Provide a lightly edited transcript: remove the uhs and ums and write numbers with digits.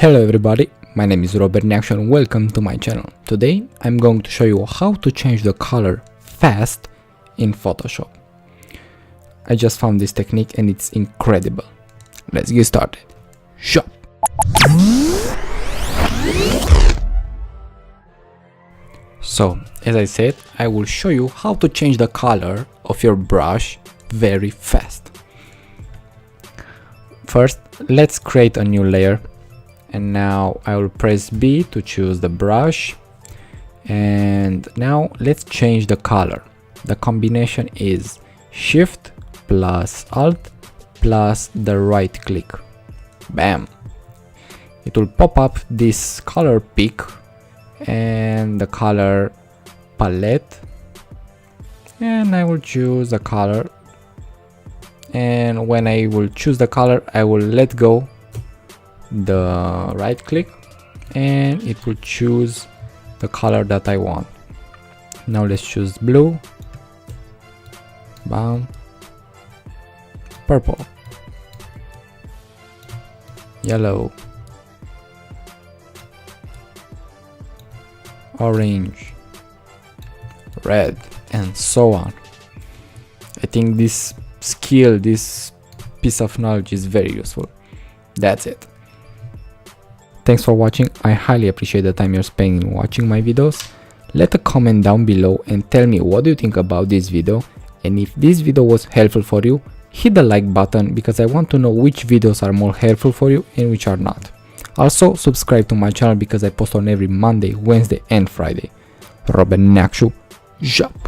Hello everybody, my name is Robert Neacsu and welcome to my channel. Today I'm going to show you how to change the color fast in Photoshop. I just found this technique and it's incredible. Let's get started. Shop! So, as I said, I will show you how to change the color of your brush very fast. First, let's create a new layer. And now I will press B to choose the brush, and now let's change the color. The combination is Shift plus Alt plus the right click. Bam! It will pop up this color pick and the color palette, and I will choose the color, and when I will choose the color I will let go the right click and it will choose the color that I want. Now let's choose blue, bam, purple, yellow, orange, red, and so on. I think this skill, this piece of knowledge is very useful. That's it. Thanks for watching. I highly appreciate the time you're spending watching my videos. Let a comment down below and tell me what do you think about this video, and if this video was helpful for you, hit the like button because I want to know which videos are more helpful for you and which are not. Also subscribe to my channel because I post on every Monday, Wednesday and Friday. Robert Neacsu, job!